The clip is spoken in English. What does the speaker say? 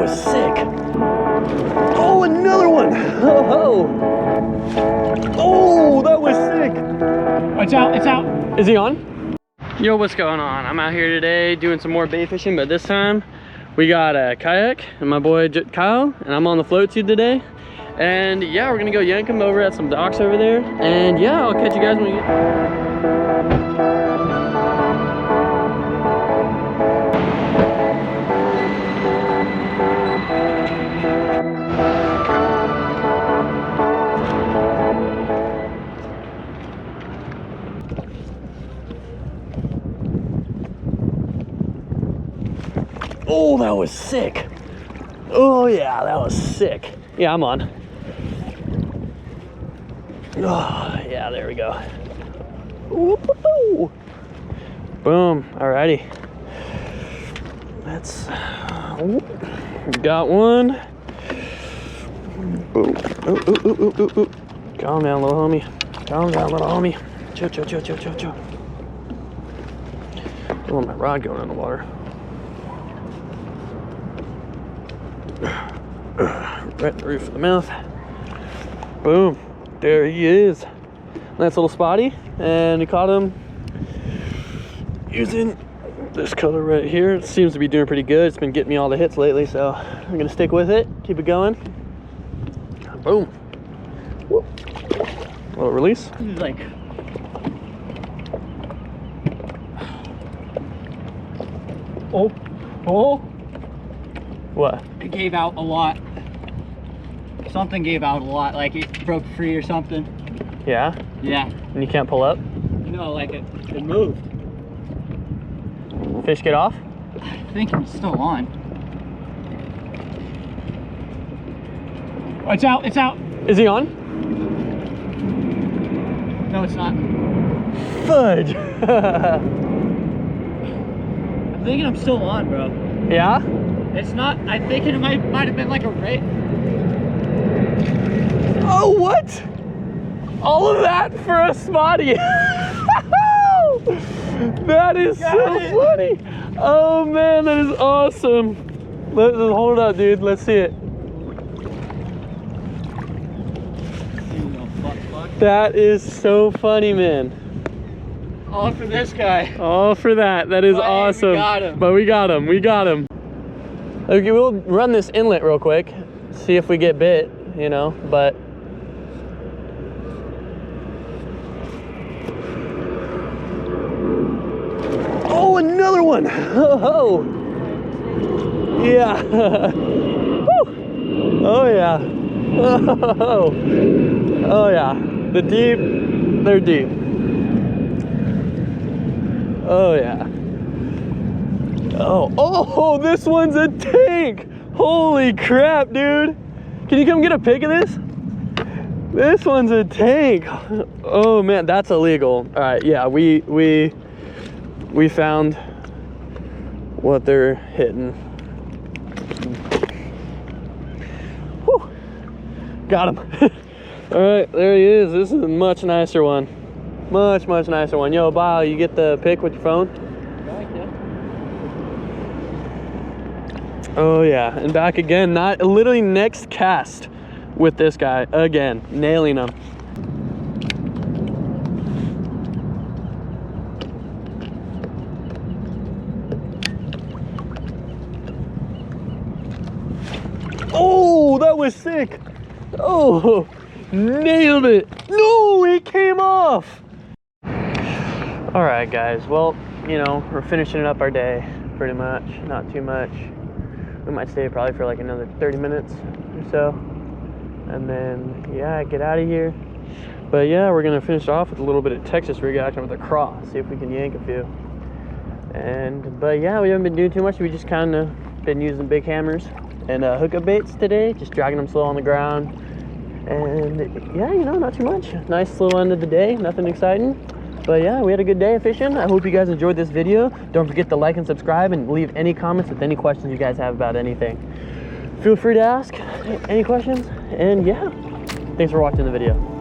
was sick. Oh, another one. Oh, oh, that was sick. It's out, it's out. Is he on? Yo, what's going on? I'm out here today doing some more bait fishing, but this time we got a kayak and my boy Kyle, and I'm on the float tube today. And yeah, we're gonna go yank him over at some docks over there. And yeah, I'll catch you guys when we get. Oh, that was sick. Oh yeah, that was sick. Yeah, I'm on. Oh yeah, there we go. Whoop-a-hoo. Boom. Alrighty. Let's got one. Boom. Ooh. Calm down, little homie. Calm down, little homie. Chill. Don't want my rod going in the water. Right in the roof of the mouth. Boom. There he is. Nice little spotty. And we caught him using this color right here. It seems to be doing pretty good. It's been getting me all the hits lately, so I'm gonna stick with it. Keep it going. Boom. Whoop. Little release. He's like, oh. What? It gave out a lot. Something gave out a lot, like it broke free or something. Yeah? Yeah. And you can't pull up? No, like it moved. Fish get off? I think it's still on. Oh, it's out, it's out. Is he on? No, it's not. Fudge. I'm thinking I'm still on, bro. Yeah? It's not. I'm thinking it might have been like a ray. Oh, what? All of that for a spotty. That is so funny. Oh man, that is awesome. Let's hold it up, dude. Let's see it. That is so funny, man. All for this guy. All for that. That is awesome. We got him. But we got him. Okay, we'll run this inlet real quick, see if we get bit, you know, but. Oh, another one. Oh, yeah. Woo. Oh, yeah. Oh, yeah. The deep, they're deep. Oh, yeah. Oh, this one's a tank. Holy crap, dude. Can you come get a pic of this? This one's a tank. Oh man, that's illegal. All right, yeah, we found what they're hitting. Whew. Got him. All right, there he is. This is a much nicer one. Much nicer one. Yo, Bob, you get the pic with your phone? Oh yeah, and back again. Not literally next cast with this guy again, nailing him. Oh, that was sick. Oh, nailed it. No, it came off. All right, guys. Well, you know, we're finishing up our day pretty much. Not too much. We might stay probably for like another 30 minutes or so, and then yeah, get out of here. But yeah, we're gonna finish off with a little bit of Texas rig action with a cross, see if we can yank a few. But yeah, we haven't been doing too much. We just kind of been using big hammers and hookup baits today, just dragging them slow on the ground. And yeah, you know, not too much. Nice little end of the day, nothing exciting. But yeah, we had a good day of fishing. I hope you guys enjoyed this video. Don't forget to like and subscribe and leave any comments with any questions you guys have about anything. Feel free to ask any questions. And yeah, thanks for watching the video.